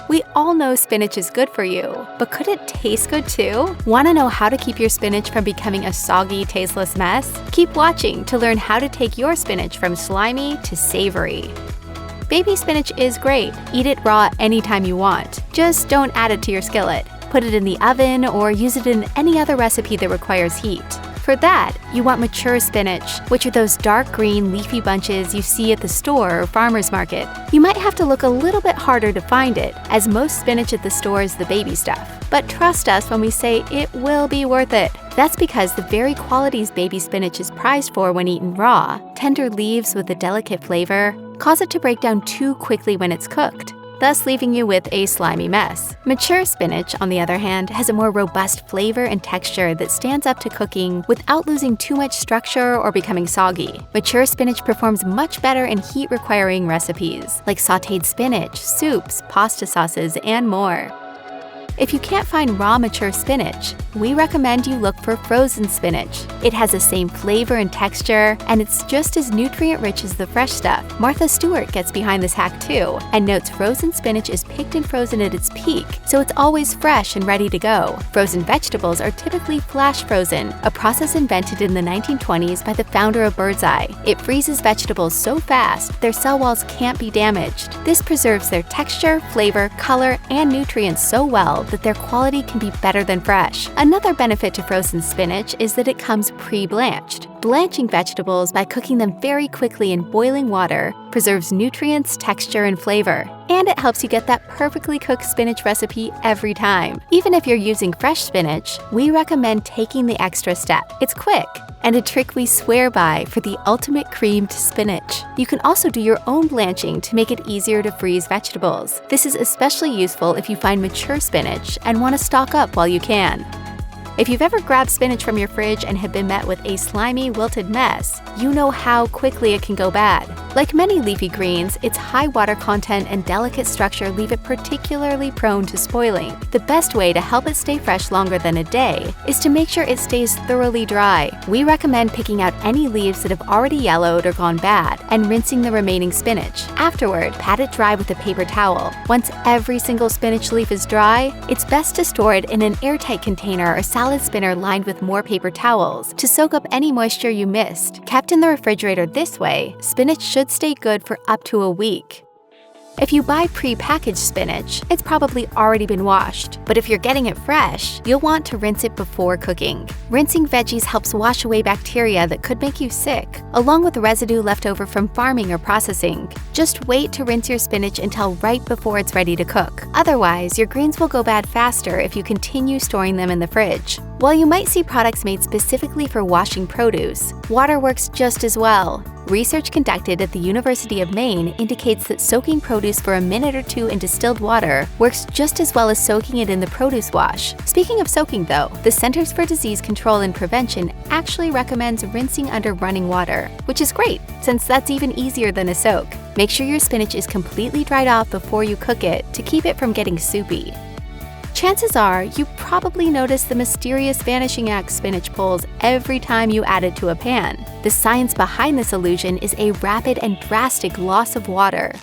We all know spinach is good for you, but could it taste good too? Want to know how to keep your spinach from becoming a soggy, tasteless mess? Keep watching to learn how to take your spinach from slimy to savory. Baby spinach is great. Eat it raw anytime you want. Just don't add it to your skillet. Put it in the oven or use it in any other recipe that requires heat. For that, you want mature spinach, which are those dark green leafy bunches you see at the store or farmer's market. You might have to look a little bit harder to find it, as most spinach at the store is the baby stuff. But trust us when we say it will be worth it. That's because the very qualities baby spinach is prized for when eaten raw, tender leaves with a delicate flavor, cause it to break down too quickly when it's cooked, thus leaving you with a slimy mess. Mature spinach, on the other hand, has a more robust flavor and texture that stands up to cooking without losing too much structure or becoming soggy. Mature spinach performs much better in heat-requiring recipes, like sautéed spinach, soups, pasta sauces, and more. If you can't find raw mature spinach, we recommend you look for frozen spinach. It has the same flavor and texture, and it's just as nutrient-rich as the fresh stuff. Martha Stewart gets behind this hack too, and notes frozen spinach is picked and frozen at its peak, so it's always fresh and ready to go. Frozen vegetables are typically flash frozen, a process invented in the 1920s by the founder of Birdseye. It freezes vegetables so fast, their cell walls can't be damaged. This preserves their texture, flavor, color, and nutrients so well that their quality can be better than fresh. Another benefit to frozen spinach is that it comes pre-blanched. Blanching vegetables by cooking them very quickly in boiling water preserves nutrients, texture, and flavor. And it helps you get that perfectly cooked spinach recipe every time. Even if you're using fresh spinach, we recommend taking the extra step. It's quick, and a trick we swear by for the ultimate creamed spinach. You can also do your own blanching to make it easier to freeze vegetables. This is especially useful if you find mature spinach and want to stock up while you can. If you've ever grabbed spinach from your fridge and have been met with a slimy, wilted mess, you know how quickly it can go bad. Like many leafy greens, its high water content and delicate structure leave it particularly prone to spoiling. The best way to help it stay fresh longer than a day is to make sure it stays thoroughly dry. We recommend picking out any leaves that have already yellowed or gone bad and rinsing the remaining spinach. Afterward, pat it dry with a paper towel. Once every single spinach leaf is dry, it's best to store it in an airtight container or salad spinner lined with more paper towels to soak up any moisture you missed. Kept in the refrigerator this way, spinach should stay good for up to a week. If you buy pre-packaged spinach, it's probably already been washed. But if you're getting it fresh, you'll want to rinse it before cooking. Rinsing veggies helps wash away bacteria that could make you sick, along with residue left over from farming or processing. Just wait to rinse your spinach until right before it's ready to cook. Otherwise, your greens will go bad faster if you continue storing them in the fridge. While you might see products made specifically for washing produce, water works just as well. Research conducted at the University of Maine indicates that soaking produce for a minute or two in distilled water works just as well as soaking it in the produce wash. Speaking of soaking though, the Centers for Disease Control and Prevention actually recommends rinsing under running water, which is great since that's even easier than a soak. Make sure your spinach is completely dried off before you cook it to keep it from getting soupy. Chances are you probably notice the mysterious vanishing act spinach pulls every time you add it to a pan. The science behind this illusion is a rapid and drastic loss of water.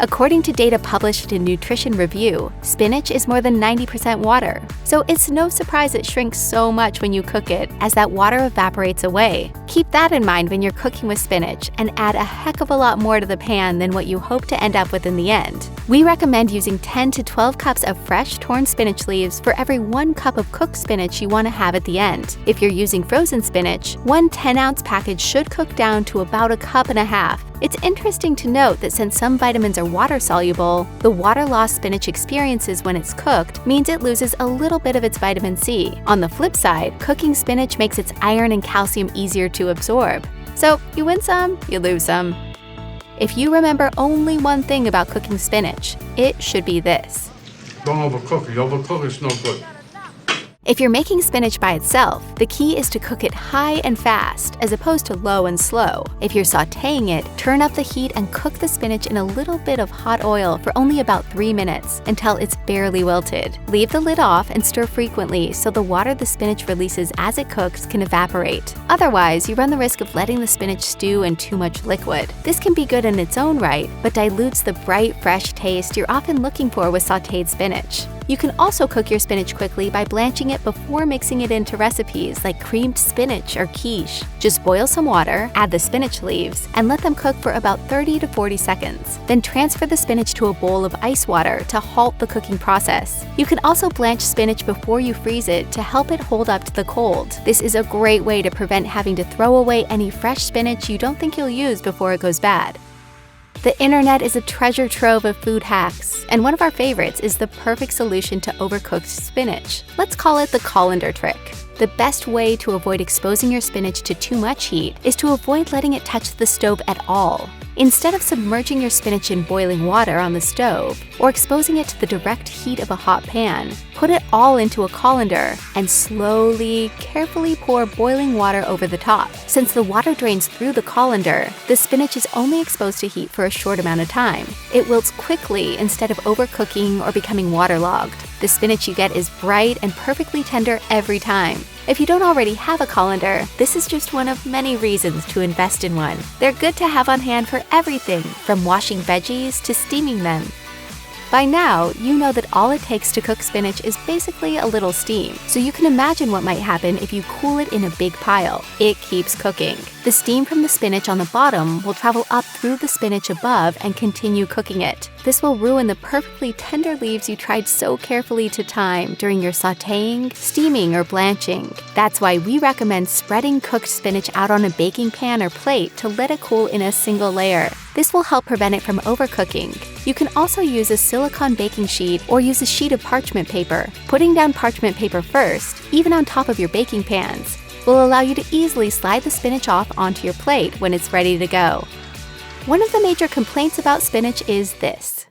According to data published in Nutrition Review, spinach is more than 90% water, so it's no surprise it shrinks so much when you cook it as that water evaporates away. Keep that in mind when you're cooking with spinach and add a heck of a lot more to the pan than what you hope to end up with in the end. We recommend using 10 to 12 cups of fresh torn spinach leaves for every 1 cup of cooked spinach you want to have at the end. If you're using frozen spinach, one 10-ounce package should cook down to about 1.5 cups. It's interesting to note that since some vitamins are water-soluble, the water loss spinach experiences when it's cooked means it loses a little bit of its vitamin C. On the flip side, cooking spinach makes its iron and calcium easier to absorb. So you win some, you lose some. If you remember only one thing about cooking spinach, it should be this. Don't overcook it. Overcook it's no good. If you're making spinach by itself, the key is to cook it high and fast, as opposed to low and slow. If you're sautéing it, turn up the heat and cook the spinach in a little bit of hot oil for only about 3 minutes until it's barely wilted. Leave the lid off and stir frequently so the water the spinach releases as it cooks can evaporate. Otherwise, you run the risk of letting the spinach stew in too much liquid. This can be good in its own right, but dilutes the bright, fresh taste you're often looking for with sautéed spinach. You can also cook your spinach quickly by blanching it before mixing it into recipes like creamed spinach or quiche. Just boil some water, add the spinach leaves, and let them cook for about 30 to 40 seconds. Then transfer the spinach to a bowl of ice water to halt the cooking process. You can also blanch spinach before you freeze it to help it hold up to the cold. This is a great way to prevent having to throw away any fresh spinach you don't think you'll use before it goes bad. The internet is a treasure trove of food hacks, and one of our favorites is the perfect solution to overcooked spinach. Let's call it the colander trick. The best way to avoid exposing your spinach to too much heat is to avoid letting it touch the stove at all. Instead of submerging your spinach in boiling water on the stove or exposing it to the direct heat of a hot pan, put it all into a colander and slowly, carefully pour boiling water over the top. Since the water drains through the colander, the spinach is only exposed to heat for a short amount of time. It wilts quickly instead of overcooking or becoming waterlogged. The spinach you get is bright and perfectly tender every time. If you don't already have a colander, this is just one of many reasons to invest in one. They're good to have on hand for everything, from washing veggies to steaming them. By now, you know that all it takes to cook spinach is basically a little steam, so you can imagine what might happen if you cool it in a big pile. It keeps cooking. The steam from the spinach on the bottom will travel up through the spinach above and continue cooking it. This will ruin the perfectly tender leaves you tried so carefully to time during your sautéing, steaming, or blanching. That's why we recommend spreading cooked spinach out on a baking pan or plate to let it cool in a single layer. This will help prevent it from overcooking. You can also use a silicone baking sheet or use a sheet of parchment paper. Putting down parchment paper first, even on top of your baking pans, will allow you to easily slide the spinach off onto your plate when it's ready to go. One of the major complaints about spinach is this.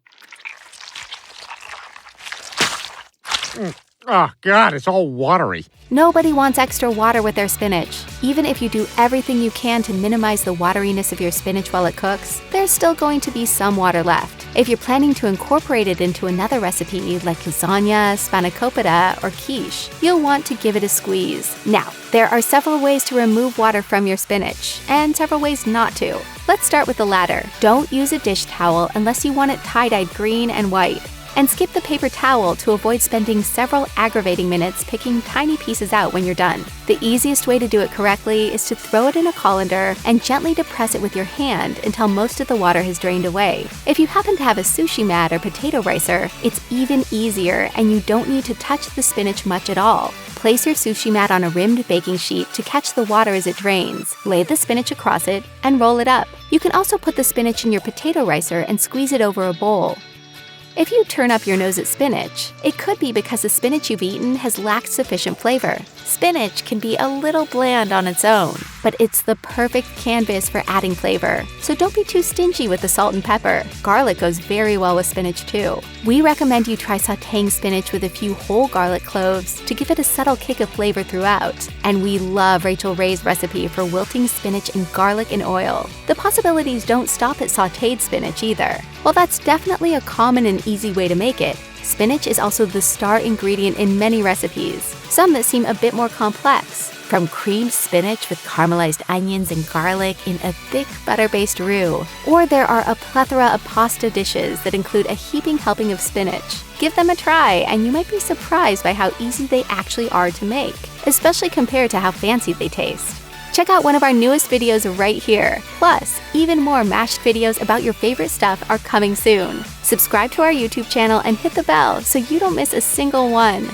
Oh, God, it's all watery. Nobody wants extra water with their spinach. Even if you do everything you can to minimize the wateriness of your spinach while it cooks, there's still going to be some water left. If you're planning to incorporate it into another recipe like lasagna, spanakopita, or quiche, you'll want to give it a squeeze. Now, there are several ways to remove water from your spinach, and several ways not to. Let's start with the latter. Don't use a dish towel unless you want it tie-dyed green and white. And skip the paper towel to avoid spending several aggravating minutes picking tiny pieces out when you're done. The easiest way to do it correctly is to throw it in a colander and gently depress it with your hand until most of the water has drained away. If you happen to have a sushi mat or potato ricer, it's even easier and you don't need to touch the spinach much at all. Place your sushi mat on a rimmed baking sheet to catch the water as it drains. Lay the spinach across it and roll it up. You can also put the spinach in your potato ricer and squeeze it over a bowl. If you turn up your nose at spinach, it could be because the spinach you've eaten has lacked sufficient flavor. Spinach can be a little bland on its own, but it's the perfect canvas for adding flavor. So don't be too stingy with the salt and pepper. Garlic goes very well with spinach too. We recommend you try sautéing spinach with a few whole garlic cloves to give it a subtle kick of flavor throughout. And we love Rachel Ray's recipe for wilting spinach in garlic and oil. The possibilities don't stop at sautéed spinach either. While that's definitely a common and easy way to make it, spinach is also the star ingredient in many recipes, some that seem a bit more complex. From creamed spinach with caramelized onions and garlic in a thick butter-based roux. Or there are a plethora of pasta dishes that include a heaping helping of spinach. Give them a try, and you might be surprised by how easy they actually are to make, especially compared to how fancy they taste. Check out one of our newest videos right here. Plus, even more mashed videos about your favorite stuff are coming soon. Subscribe to our YouTube channel and hit the bell so you don't miss a single one.